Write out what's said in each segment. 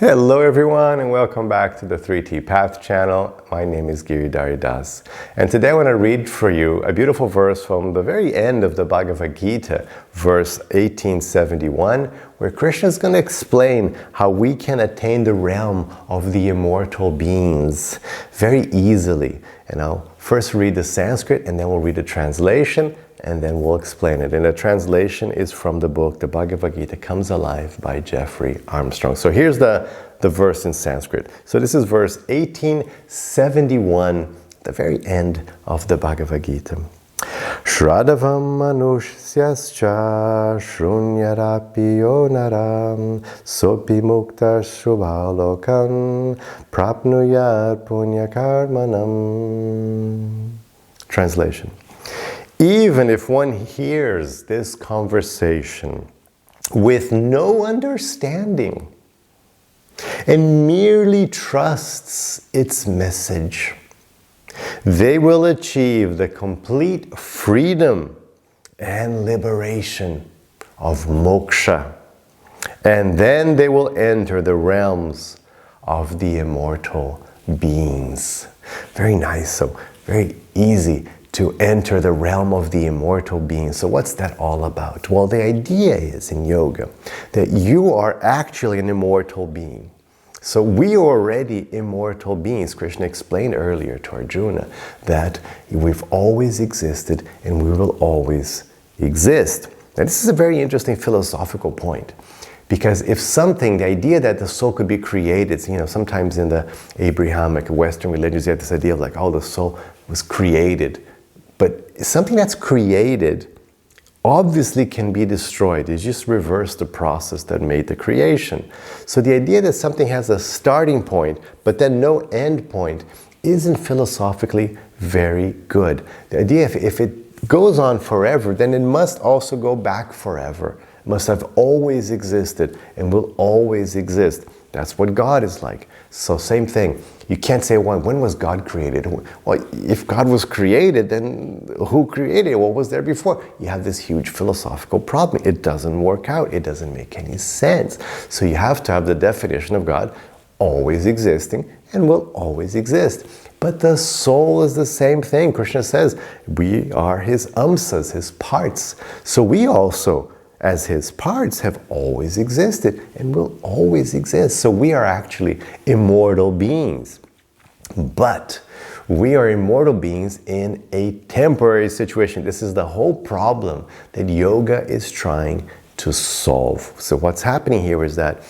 Hello everyone and welcome back to the 3T Path channel. My name is Giridhari, and today I want to read for you a beautiful verse from the very end of the Bhagavad Gita, verse 1871, where Krishna is going to explain how we can attain the realm of the immortal beings very easily. And I'll first read the Sanskrit and then we'll read the translation and then we'll explain it. And the translation is from the book, The Bhagavad Gita Comes Alive by Jeffrey Armstrong. So here's the verse in Sanskrit. So this is verse 1871, the very end of the Bhagavad Gita. Śraddhāvān manuṣyascha śṛṇuyād naraḥ sopi mukta śrubhālokan prapnuyād punyakarmanam. Translation. Even if one hears this conversation with no understanding and merely trusts its message, they will achieve the complete freedom and liberation of moksha. And then they will enter the realms of the immortal beings. Very nice, so very easy to enter the realm of the immortal beings. So what's that all about? Well, the idea is in yoga that you are actually an immortal being. So we are already immortal beings. Krishna explained earlier to Arjuna that we've always existed and we will always exist. Now this is a very interesting philosophical point. Because if something, the idea that the soul could be created, sometimes in the Abrahamic Western religions, you have this idea of like, oh, the soul was created. But something that's created obviously can be destroyed. You just reverse the process that made the creation. So the idea that something has a starting point, but then no end point, isn't philosophically very good. The idea, if it goes on forever, then it must also go back forever. It must have always existed and will always exist. That's what God is like. So same thing. You can't say, well, when was God created? Well, if God was created, then who created it? What was there before? You have this huge philosophical problem. It doesn't work out. It doesn't make any sense. So you have to have the definition of God always existing and will always exist. But the soul is the same thing. Krishna says, we are his amsas, his parts. So we also, as his parts, have always existed and will always exist. So we are actually immortal beings. But we are immortal beings in a temporary situation. This is the whole problem that yoga is trying to solve. So what's happening here is that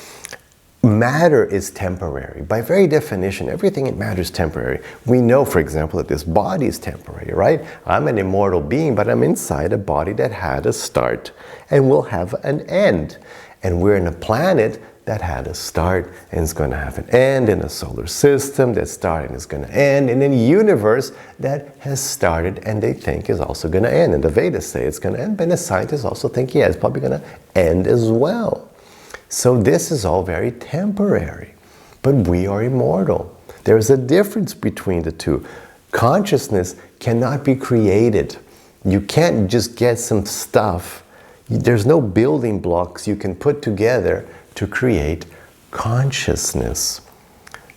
matter is temporary. By very definition, everything in matter is temporary. We know, for example, that this body is temporary, right? I'm an immortal being, but I'm inside a body that had a start and will have an end. And we're in a planet that had a start and is going to have an end, in a solar system that started and is going to end, and in a universe that has started and they think is also going to end. And the Vedas say it's going to end, but the scientists also think, yeah, it's probably going to end as well. So this is all very temporary, but we are immortal. There's a difference between the two. Consciousness cannot be created. You can't just get some stuff. There's no building blocks you can put together to create consciousness.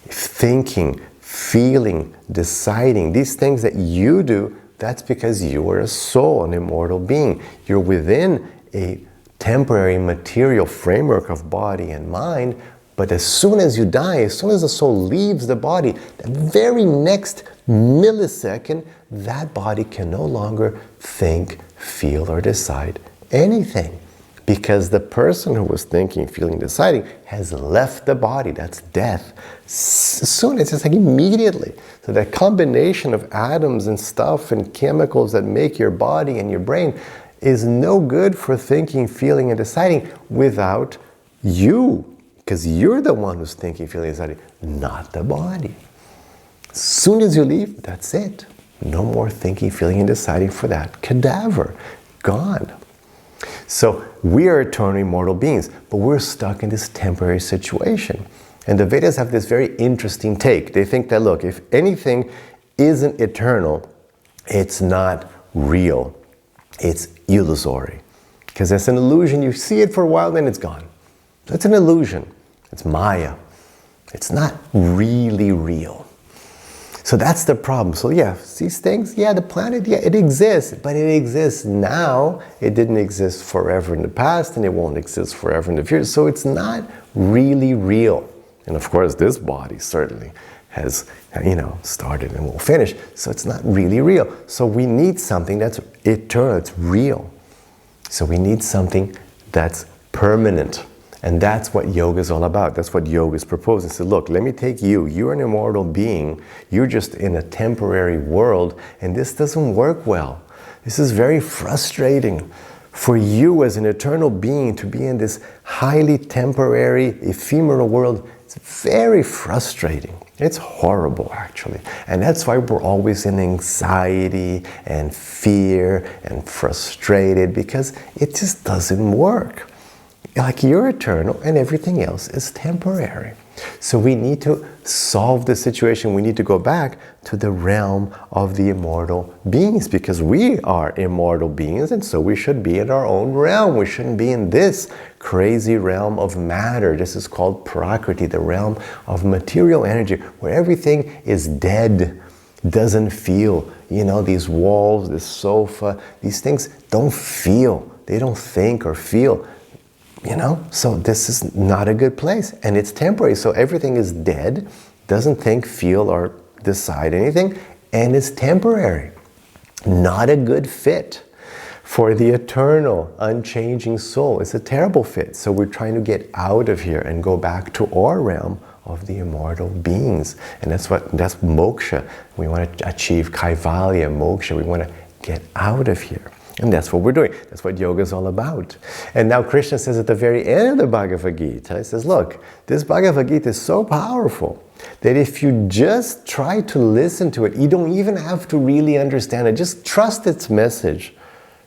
Thinking, feeling, deciding, these things that you do, that's because you are a soul, an immortal being. You're within a temporary material framework of body and mind, but as soon as you die, as soon as the soul leaves the body, the very next millisecond, that body can no longer think, feel, or decide anything. Because the person who was thinking, feeling, deciding has left the body. That's death. Soon, it's just like immediately. So that combination of atoms and stuff and chemicals that make your body and your brain is no good for thinking, feeling, and deciding without you. Because you're the one who's thinking, feeling, deciding, not the body. As soon as you leave, that's it. No more thinking, feeling, and deciding for that cadaver. Gone. So we are eternal immortal beings, but we're stuck in this temporary situation. And the Vedas have this very interesting take. They think that, look, if anything isn't eternal, it's not real. It's illusory. Because it's an illusion. You see it for a while, then it's gone. So it's an illusion. It's Maya. It's not really real. So that's the problem. So yeah, these things, yeah, the planet, yeah, it exists, but it exists now. It didn't exist forever in the past, and it won't exist forever in the future. So it's not really real. And of course, this body certainly has, started and will finish. So it's not really real. So we need something that's eternal, it's real. So we need something that's permanent. And that's what yoga is all about. That's what yoga is proposing. So look, let me take you. You're an immortal being. You're just in a temporary world, and this doesn't work well. This is very frustrating. For you as an eternal being to be in this highly temporary, ephemeral world, it's very frustrating. It's horrible, actually. And that's why we're always in anxiety and fear and frustrated, because it just doesn't work. Like, you're eternal and everything else is temporary. So we need to solve the situation. We need to go back to the realm of the immortal beings, because we are immortal beings, and so we should be in our own realm. We shouldn't be in this crazy realm of matter. This is called Prakriti, the realm of material energy, where everything is dead, doesn't feel. These walls, this sofa, these things don't feel. They don't think or feel. So this is not a good place, and it's temporary. So everything is dead, doesn't think, feel, or decide anything, and it's temporary. Not a good fit for the eternal, unchanging soul. It's a terrible fit. So we're trying to get out of here and go back to our realm of the immortal beings. And that's moksha. We want to achieve kaivalya, moksha. We want to get out of here. And that's what we're doing. That's what yoga is all about. And now Krishna says at the very end of the Bhagavad Gita, he says, look, this Bhagavad Gita is so powerful that if you just try to listen to it, you don't even have to really understand it. Just trust its message.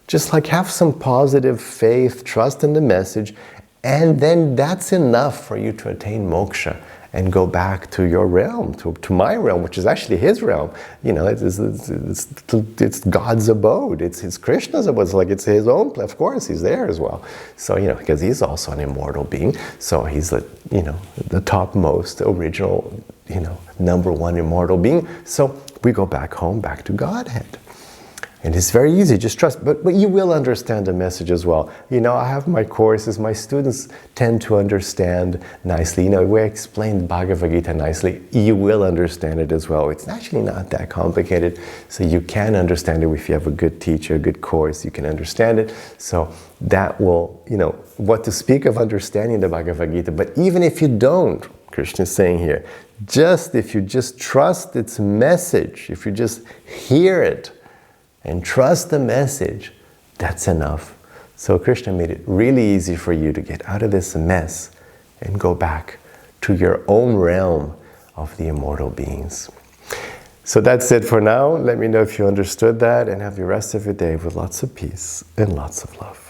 Just like have some positive faith, trust in the message, and then that's enough for you to attain moksha and go back to your realm, to my realm, which is actually his realm. It's God's abode. It's Krishna's abode. It's his own. Of course, he's there as well. So because he's also an immortal being. So he's the topmost, original, number one immortal being. So we go back home, back to Godhead. And it's very easy, just trust. But you will understand the message as well. I have my courses, my students tend to understand nicely. We explain Bhagavad Gita nicely. You will understand it as well. It's actually not that complicated. So you can understand it if you have a good teacher, a good course, you can understand it. So that will, what to speak of understanding the Bhagavad Gita. But even if you don't, Krishna is saying here, if you just trust its message, if you just hear it, and trust the message, that's enough. So Krishna made it really easy for you to get out of this mess and go back to your own realm of the immortal beings. So that's it for now. Let me know if you understood that, and have the rest of your day with lots of peace and lots of love.